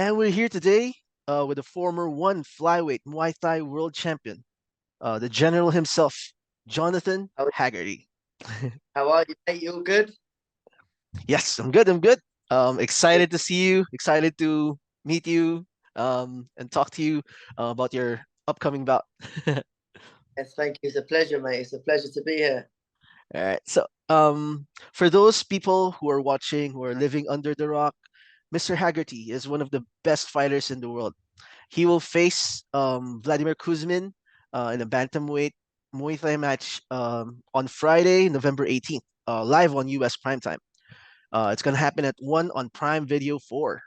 And we're here today with the former one flyweight Muay Thai world champion, the general himself, Jonathan How, Haggerty. how are you, mate? You all good? Yes, I'm good. I'm good. Excited to see you. Excited to meet you and talk to you about your upcoming bout. All Yes, thank you. It's a pleasure, mate. It's a pleasure to be here. right. So, for those people who are watching, who are living under the rock, Mr. Haggerty is one of the best fighters in the world. He will face Vladimir Kuzmin in a bantamweight Muay Thai match on Friday, November 18th, live on US primetime. It's gonna happen at 1 on Prime Video 4.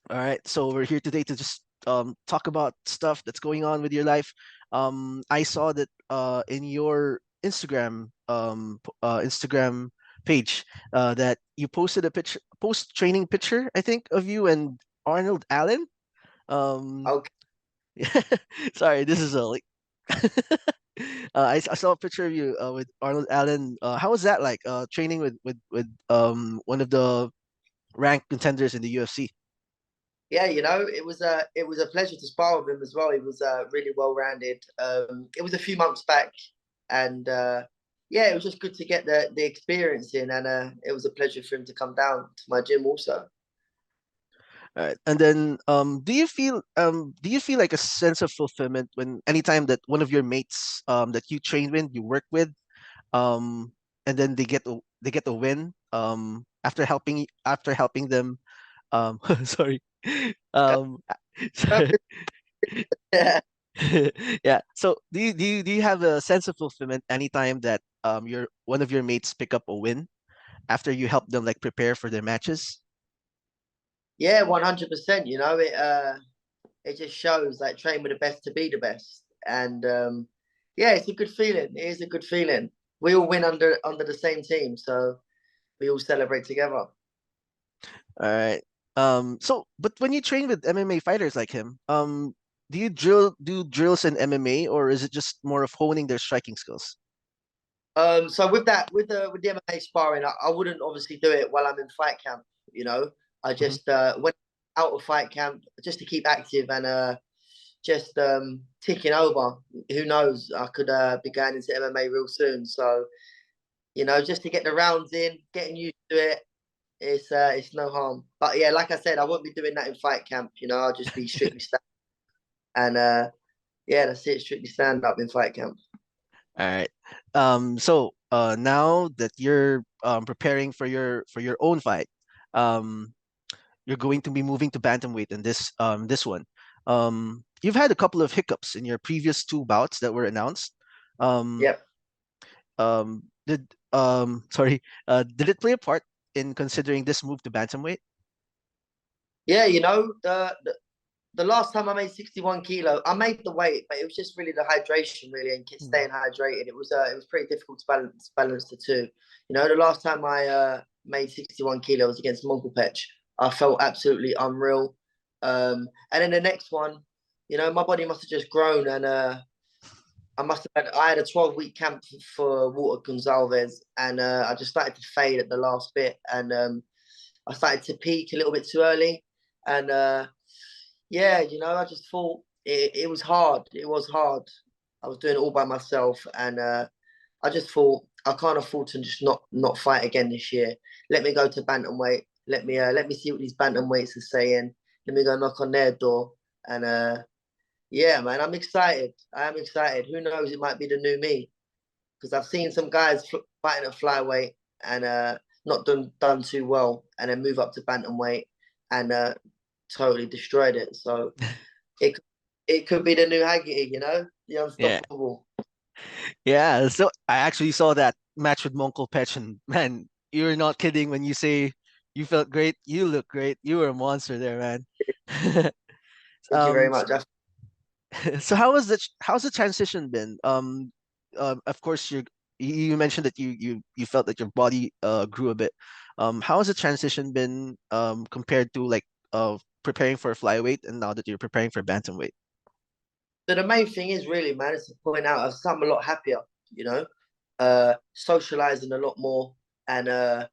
All right, so we're here today to just talk about stuff that's going on with your life. I saw that in your Instagram page that you posted a picture, post training picture, I think, of you and Arnold Allen. Um, Okay. Sorry, this is a like. I saw a picture of you with Arnold Allen. How was that like? Training with one of the ranked contenders in the UFC. Yeah, it was a pleasure to spar with him as well. He was really well rounded. It was a few months back, and yeah, it was just good to get the experience in, and it was a pleasure for him to come down to my gym also. All right, and then do you feel like a sense of fulfillment when anytime that one of your mates that you train with, you work with, um, and then they get a win after helping them sorry um sorry. Yeah. So do you have a sense of fulfillment anytime that your one of your mates pick up a win after you help them like prepare for their matches? Yeah, 100%. It just shows like train with the best to be the best, and yeah, it's a good feeling. It is a good feeling. We all win under the same team, so we all celebrate together. All right. So but when you train with MMA fighters like him, do drills in MMA, or is it just more of honing their striking skills? So with that, with the MMA sparring, I wouldn't obviously do it while I'm in fight camp. You know, I Mhm. just went out of fight camp just to keep active and just ticking over. Who knows? I could be going into MMA real soon. So just to get the rounds in, getting used to it. It's no harm. But yeah, like I said, I won't be doing that in fight camp. I'll just be strictly stand and yeah, that's it. Strictly stand up in fight camp. All right. So now that you're preparing for your own fight, um, you're going to be moving to bantamweight in this one. You've had a couple of hiccups in your previous two bouts that were announced. Um, Yep. did sorry, did it play a part in considering this move to bantamweight? Yeah, the last time I made 61 kilo, I made the weight, but it was just really the hydration, really, and Hmm. staying hydrated. It was pretty difficult to balance the two. The last time I made 61 kilos against Monklepech, I felt absolutely unreal. And then the next one, my body must have just grown, and I had a 12-week camp for Walter Gonzalez, and I just started to fade at the last bit, and I started to peak a little bit too early, and yeah, I just thought it was hard. It was hard. I was doing it all by myself, and I just thought I can't afford to just not fight again this year. Let me go to bantamweight. Let me see what these bantamweights are saying. Let me go knock on their door, and yeah, man, I'm excited. I am excited. Who knows? It might be the new me because I've seen some guys fighting at flyweight and not done too well, and then move up to bantamweight and totally destroyed it. So it it could be the new Haggerty, the Yeah, unstoppable. yeah. So I actually saw that match with Monkel Pech, and man, you're not kidding when you say you felt great. You look great. You were a monster there, man. Thank you very So, much. so how's the transition been? Of course you mentioned that you felt that your body grew a bit. How has the transition been compared to like preparing for flyweight and now that you're preparing for bantamweight? So the main thing is really, man, is to point out I'm a lot happier, socializing a lot more and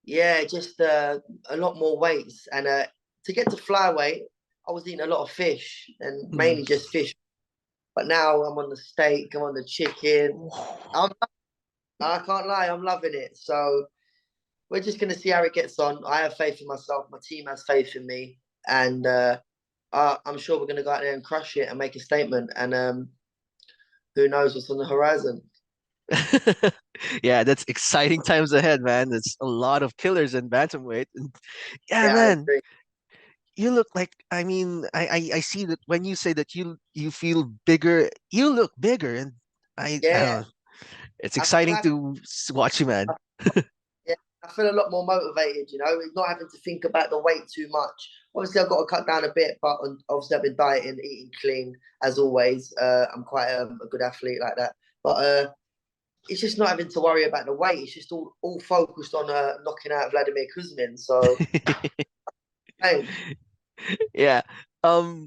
yeah, just a lot more weights and to get to flyweight, I was eating a lot of fish and Mm. mainly just fish. But now I'm on the steak, I'm on the chicken. I can't lie, I'm loving it. So we're just gonna see how it gets on. I have faith in myself. My team has faith in me, and I'm sure we're gonna go out there and crush it and make a statement. And who knows what's on the horizon? Yeah, that's exciting times ahead, man. There's a lot of killers in bantamweight. And yeah, Yeah, I man, agree. you look like, I mean, I see that when you say that you feel bigger, you look bigger, and I don't Yeah, know, it's I feel exciting like to watch you, man. yeah, I feel a lot more motivated. You know, not having to think about the weight too much. Obviously, I've got to cut down a bit, but obviously, I've been dieting, eating clean as always. I'm quite a good athlete like that, but it's just not having to worry about the weight. It's just all focused on knocking out Vladimir Kuzmin. So, hey, Yeah.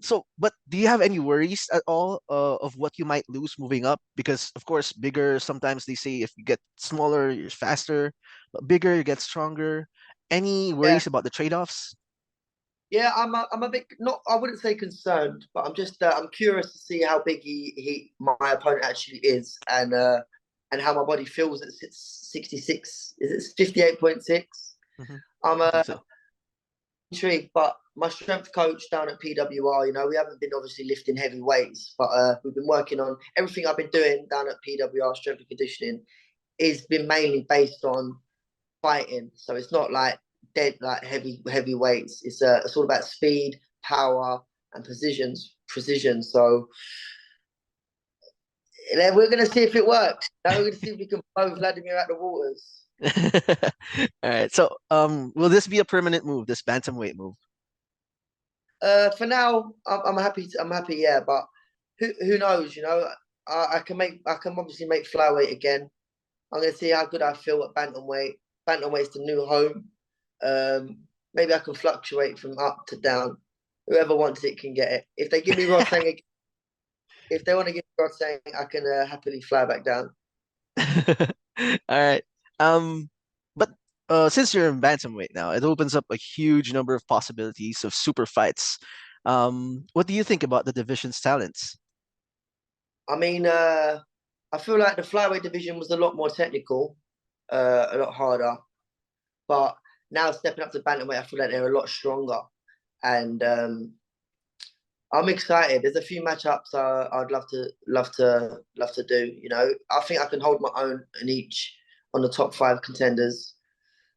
So, but do you have any worries at all of what you might lose moving up? Because of course, bigger, sometimes they say if you get smaller, you're faster, but bigger, you get stronger. Any yeah, worries about the trade-offs? yeah, I'm a bit not. I wouldn't say concerned, but I'm just I'm curious to see how big my opponent actually is, and how my body feels at 66. Is it 58.6? Hmm. I'm I think so. intrigued, but my strength coach down at PWR, you know, we haven't been obviously lifting heavy weights, but we've been working on everything I've been doing down at PWR strength and conditioning is been mainly based on fighting. So it's not like dead like heavy weights. It's all about speed, power, and precision. So we're gonna see if it works. Now we're gonna see if we can blow Vladimir out the waters. All right. So, will this be a permanent move, this bantamweight move? For now, I'm happy. I'm happy. Yeah, but who knows? You know, I can obviously make flyweight again. I'm gonna see how good I feel at bantamweight. Bantamweight's the new home. Maybe I can fluctuate from up to down. Whoever wants it can get it. If they give me Rotang, if they want to give me Rotang, I can happily fly back down. All right. Um, but since you're in bantamweight now, it opens up a huge number of possibilities of super fights. What do you think about the division's talents? I mean, I feel like the flyweight division was a lot more technical, a lot harder. But now stepping up to bantamweight, I feel like they're a lot stronger, and I'm excited. There's a few matchups I'd love to do. You know, I think I can hold my own in each on the top five contenders.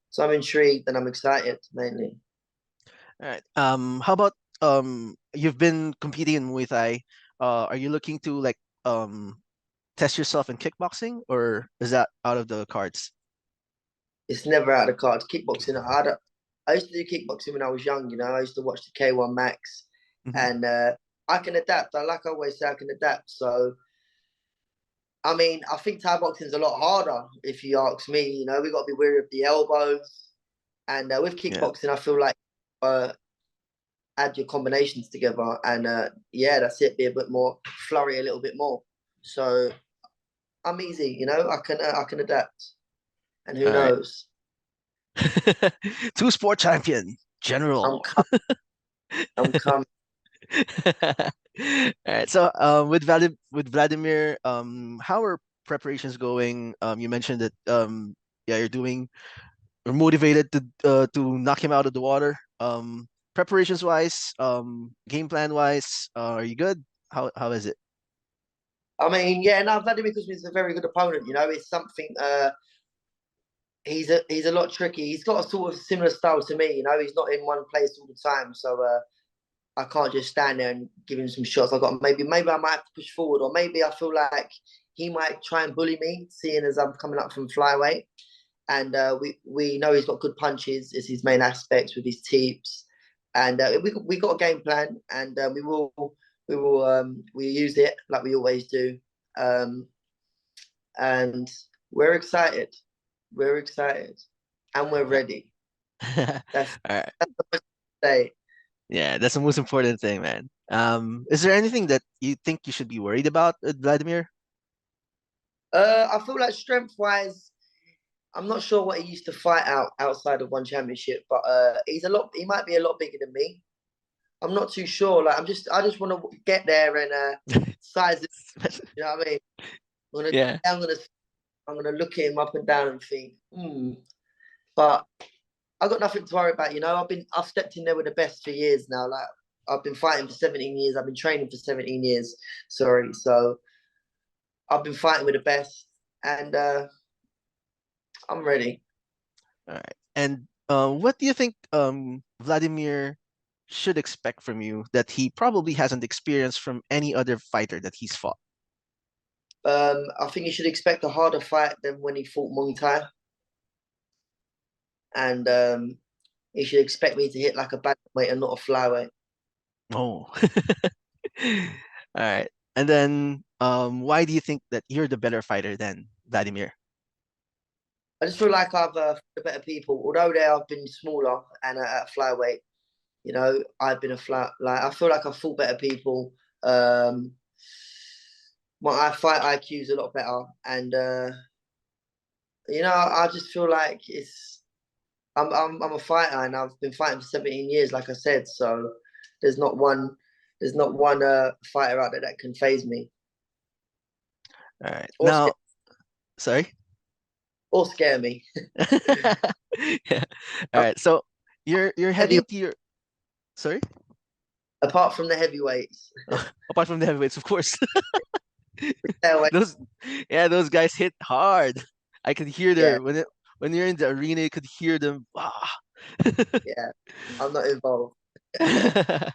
So I'm intrigued and I'm excited mainly. All right. How about you've been competing in Muay Thai. Are you looking to like test yourself in kickboxing, or is that out of the cards? It's never out of the cards. Kickboxing, I used to do kickboxing when I was young. You know, I used to watch the K1 Max, Hmm. and I can adapt. I always say, I can adapt. So I mean, I think Thai boxing is a lot harder, if you ask me. You know, we got to be wary of the elbows, and with Yeah. kickboxing, I feel like uh, add your combinations together, and yeah, that's it. Be a bit more flurry, a little bit more. So I'm easy. You know, I can adapt, and who All right. knows? Two sport champion, I'm general. I'm coming. All right. So, with Vladimir, how are preparations going? You mentioned that yeah, you're motivated to knock him out of the water. Preparations wise, game plan wise, are you good? How is it? I mean, yeah, no, Vladimir Kuzmin is a very good opponent. You know, it's something. He's a lot tricky. He's got a sort of similar style to me. You know, he's not in one place all the time, so I can't just stand there and give him some shots. I got maybe I might have to push forward, or maybe I feel like he might try and bully me, seeing as I'm coming up from flyweight. And we know he's got good punches. Is his main aspects with his teeps, and we got a game plan, and we use it like we always do, um, and we're excited. We're excited, and we're ready. All That's right. that's the most to say. Yeah, that's the most important thing, man. Is there anything that you think you should be worried about with Vladimir? I feel like strength wise, I'm not sure what he used to fight outside of one championship, but he's a lot. He might be a lot bigger than me. I'm not too sure. Like I just want to get there and size it. You know what I mean? Yeah. I'm gonna look at him up and down and think, hmm. But I got nothing to worry about. You know, I've stepped in there with the best for years now. Like I've been fighting for 17 years. I've been training for 17 years. Sorry, so I've been fighting with the best, and I'm ready. All right. And what do you think Vladimir should expect from you that he probably hasn't experienced from any other fighter that he's fought? I think you should expect a harder fight than when he fought Muay Thai, and you should expect me to hit like a bantamweight and not a flyweight. Oh. All right. And then why do you think that you're the better fighter than Vladimir? I just feel like I've the better people. Although they have been smaller and at flyweight, you know, I've been a flat. Like I feel like I've fought better people. Um, my fight IQ is a lot better, and you know, I just feel like I'm a fighter, and I've been fighting for 17 years, like I said. So there's not one there's not one fighter out there that can phase me All right. or scare, Now, sorry. or scare me. Yeah. All right. So you're Heavy, heading to your sorry? apart from the heavyweights, Apart from the heavyweights, of course. stay away. Those yeah, those guys hit hard. I could hear Yeah, their when you're in the arena, you could hear them. Ah. yeah. I'm not involved. All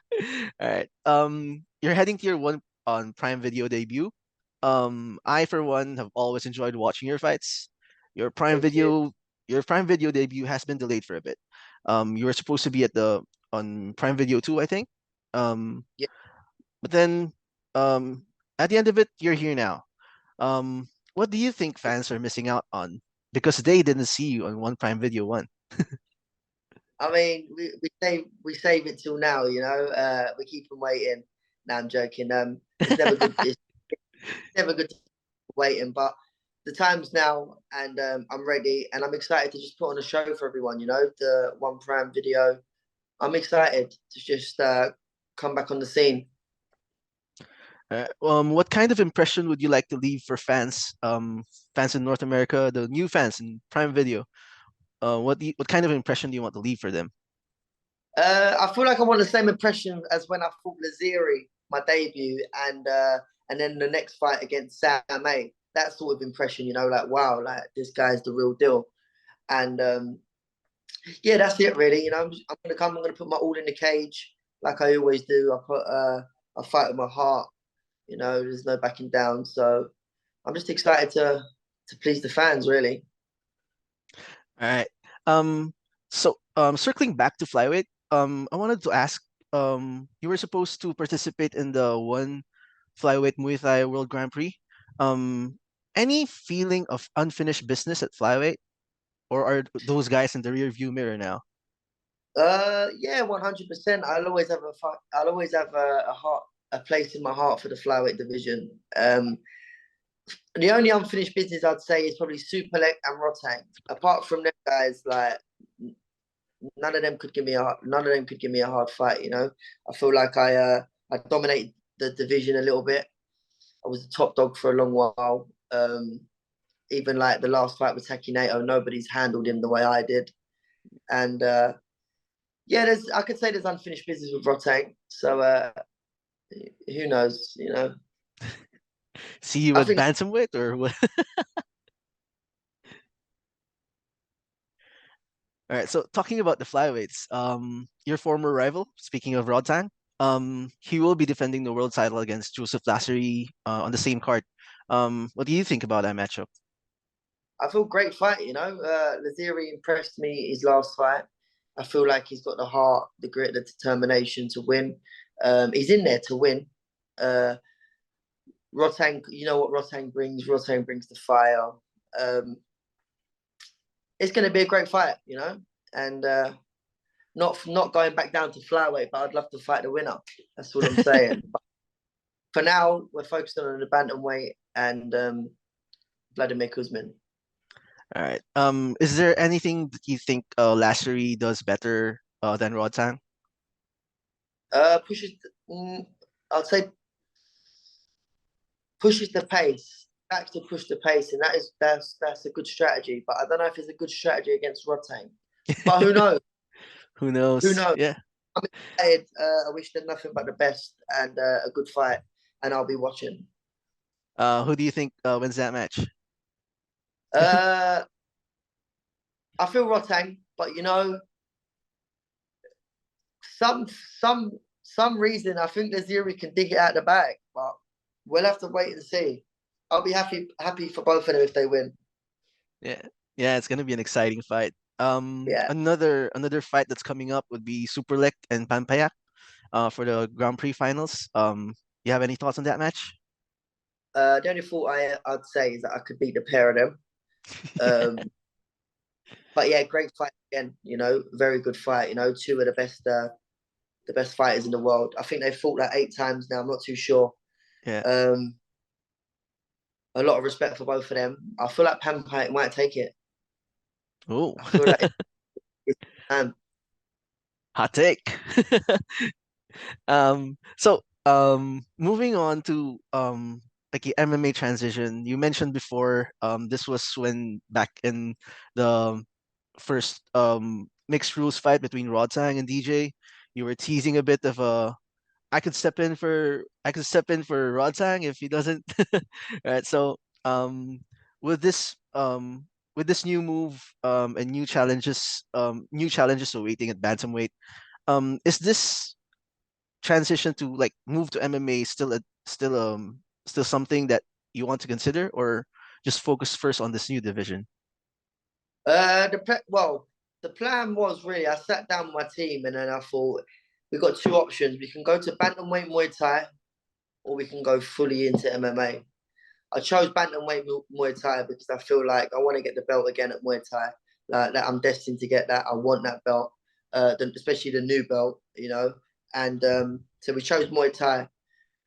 right. You're heading to your one on Prime Video debut. I for one have always enjoyed watching your fights. Your Prime Thank you. Video, your Prime Video debut has been delayed for a bit. You were supposed to be at the on Prime Video 2, I think. Um, Yeah. but then, um, at the end of it, you're here now. What do you think fans are missing out on because they didn't see you on one Prime Video 1? I mean, we save it till now. You know, we keep them waiting. No, I'm joking. It's never good. It's never good to waiting, but the time's now, and I'm ready, and I'm excited to just put on a show for everyone. You know, the One Prime Video. I'm excited to just come back on the scene. What kind of impression would you like to leave for fans, fans in North America, the new fans in Prime Video? What kind of impression do you want to leave for them? I feel like I want the same impression as when I fought Laziri, my debut, and then the next fight against Sam A. That sort of impression, you know, like wow, like this guy's the real deal. And yeah, that's it really. You know, I'm gonna come. I'm gonna put my all in the cage, like I always do. I fight with my heart. You know, there's no backing down. So I'm just excited to please the fans, really. All right. Circling back to flyweight, I wanted to ask, you were supposed to participate in the one flyweight Muay Thai World Grand Prix. Um, any feeling of unfinished business at flyweight, or are those guys in the rear view mirror now? Yeah, 100%. I'll always have a place in my heart for the flyweight division. The only unfinished business I'd say is probably Superlek and Rotang. Apart from them guys, like none of them could give me a hard fight. You know, I feel like I dominated the division a little bit. I was the top dog for a long while. Even like the last fight with Takinato, nobody's handled him the way I did. And yeah, I could say there's unfinished business with Rotang. So who knows? You know, See you I at think bantamweight or what? All right. So talking about the flyweights, your former rival, speaking of Rodtang, he will be defending the world title against Joseph Lassery on the same card. What do you think about that matchup? I feel great fight. You know, Laziri impressed me his last fight. I feel like he's got the heart, the grit, the determination to win. He's in there to win. Uh, Rotang, you know what Rotang brings? Rotang brings the fire. Um, it's going to be a great fight, you know, and not going back down to flyweight, but I'd love to fight the winner. That's what I'm saying. But for now, we're focusing on the bantamweight and Vladimir Kuzmin. All right. Is there anything that you think Lassery does better than Rodtang? Pushes. I'd say pushes the pace. Likes to push the pace, and that's a good strategy. But I don't know if it's a good strategy against Rotang. But who knows? Who Who knows? knows? Yeah. I'm excited. I wish them nothing but the best and a good fight, and I'll be watching. Who do you think wins that match? Uh, I feel Rotang, but you know, some some some reason I think Naziri can dig it out the bag, but we'll have to wait and see. I'll be happy for both of them if they win. Yeah. Yeah, it's gonna be an exciting fight. Yeah. Another fight that's coming up would be Superlek and Pampayak for the Grand Prix finals. You have any thoughts on that match? The only thought I'd say is that I could beat the pair of them. Um, but yeah, great fight again. You know, very good fight. You know, two of the best fighters in the world. I think they've fought like 8 times now. I'm not too sure. Yeah. Um, a lot of respect for both of them. I feel like Pampite might take it. Oh, I feel like it's time. hot take. Moving on to like the MMA transition. You mentioned before, this was when back in the first mixed rules fight between Rodtang and DJ, you were teasing a bit of a I could step in for Rodtang if he doesn't. Right. So with this with this new move and new challenges awaiting at bantamweight, is this transition to like move to MMA still something that you want to consider, or just focus first on this new division? Well, the plan was really I sat down with my team and then I thought we've got two options. We can go to bantamweight Muay Thai or we can go fully into MMA. I chose bantamweight Muay Thai because I feel like I want to get the belt again at Muay Thai. Like that, I'm destined to get that. I want that belt, especially the new belt, you know. And so we chose Muay Thai.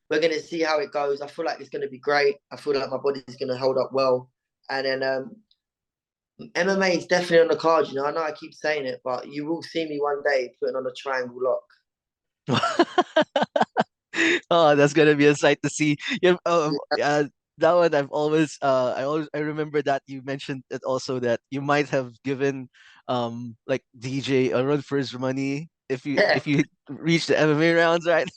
We're going to see how it goes. I feel like it's going to be great. I feel like my body's going to hold up well. And then MMA is definitely on the card. You know, I know I keep saying it, but you will see me one day putting on a triangle lock. Oh, that's gonna be a sight to see. Yeah, Yeah, that one I remember that you mentioned it also that you might have given like DJ a run for his money yeah. if you reach the MMA rounds, right?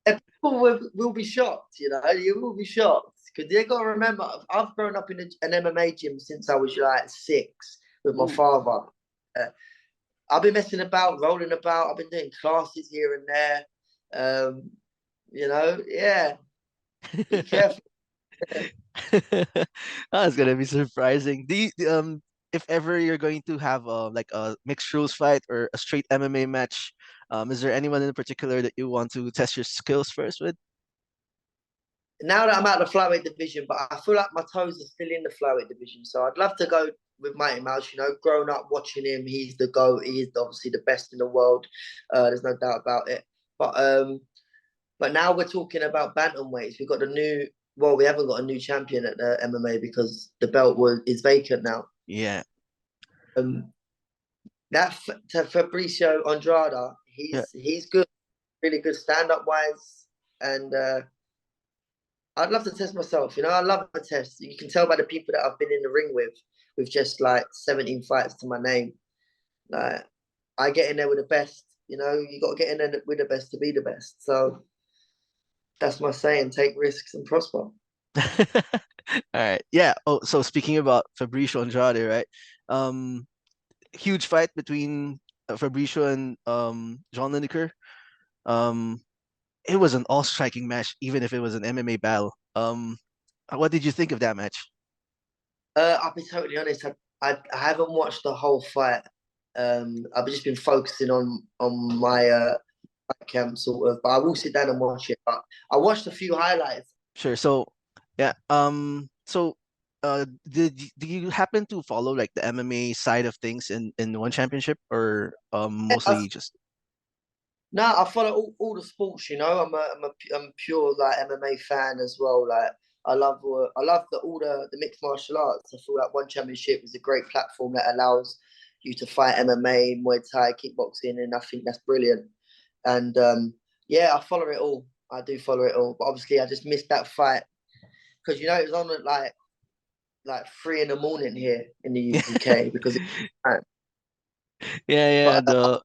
And people will be shocked. You know, you will be shocked because you got to remember I've grown up in an MMA gym since I was like 6 with my Ooh. father. Uh, I've been messing about, rolling about. I've been doing classes here and there. You know, yeah. Be careful. That's gonna be surprising. If ever you're going to have like a mixed rules fight or a straight MMA match, is there anyone in particular that you want to test your skills first with? Now that I'm out of the flyweight division, but I feel like my toes are still in the flyweight division. So I'd love to go with Mighty Mouse. You know, growing up watching him, he's the GOAT. He is obviously the best in the world. There's no doubt about it. But but now we're talking about bantamweights. We've got the new. Well, we haven't got a new champion at the MMA because the belt is vacant now. Yeah. Um, that to Fabricio Andrada, Yeah. he's good, really good stand up wise, and I'd love to test myself. You know, I love a test. You can tell by the people that I've been in the ring with just like 17 fights to my name. Like I get in there with the best. You know, you got to get in there with the best to be the best. So that's my saying: take risks and prosper. All right. Yeah. Oh, so speaking about Fabricio Andrade, right? Um, Huge fight between Fabricio and John Lineker. Um, it was an all-striking match, even if it was an MMA battle. What did you think of that match? I'll be totally honest. I haven't watched the whole fight. I've just been focusing on my camp sort of, but I will sit down and watch it. But I watched a few highlights. Sure. So, yeah. Do you happen to follow like the MMA side of things in one championship, or I, mostly just no, I follow all the sports. You know, I'm a pure like MMA fan as well. Like I love all the mixed martial arts. I feel like one championship is a great platform that allows you to fight MMA, Muay Thai, kickboxing, and I think that's brilliant. And yeah, I follow it all. I do follow it all, but obviously I just missed that fight because you know it was on at like 3 in the morning here in the UK because Yeah, yeah. but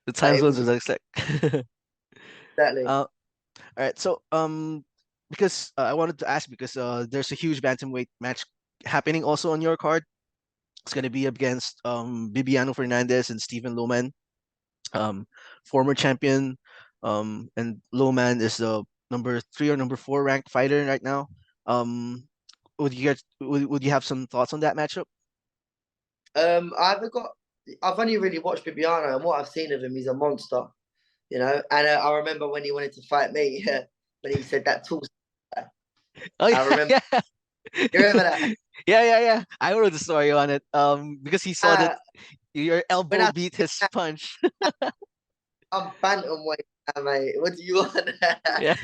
The time it zones was is like exactly. all right. So because I wanted to ask because there's a huge bantamweight match happening also on your card. It's gonna be against Bibiano Fernandez and Stephen Loman, um former champion, and Loman is the number 3 or number 4 ranked fighter right now. Um, would you have some thoughts on that matchup? I've only really watched Bibiano, and what I've seen of him, he's a monster, you know. And I remember when he wanted to fight me, when he said that tall. Oh I yeah, remember. yeah. You remember that? Yeah, yeah, yeah. I wrote the story on it. Because he saw that Uh, your when elbow I beat his punch. I'm bantamweight, mate. What do you want? Yeah.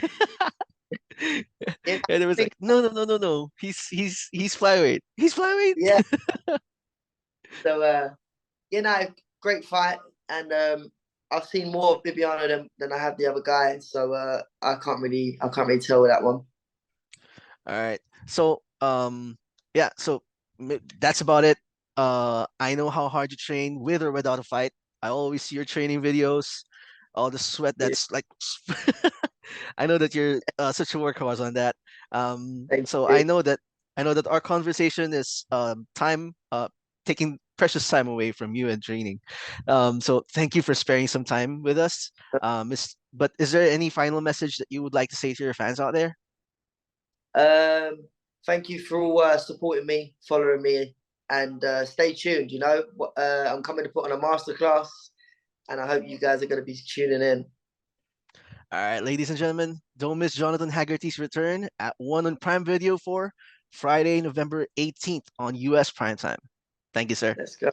Yeah, And it was I think- like, no, no, no, no, no. He's flyweight. He's flyweight. yeah. So you know, great fight, and I've seen more of Bibiano than I have the other guy. So I can't really tell with that one. All right. So yeah. So that's about it. I know how hard you train with or without a fight. I always see your training videos. All the sweat Yeah, that's like. I know that you're such a workhorse on that. thank So you. I know that our conversation is time taking precious time away from you and training. So thank you for sparing some time with us. But is there any final message that you would like to say to your fans out there? Um, thank you for all supporting me, following me, and stay tuned. You know, I'm coming to put on a masterclass, and I hope you guys are going to be tuning in. All right, ladies and gentlemen, don't miss Jonathan Haggerty's return at 1 on Prime Video for Friday, November 18th on US Primetime. Thank you, sir. Let's go.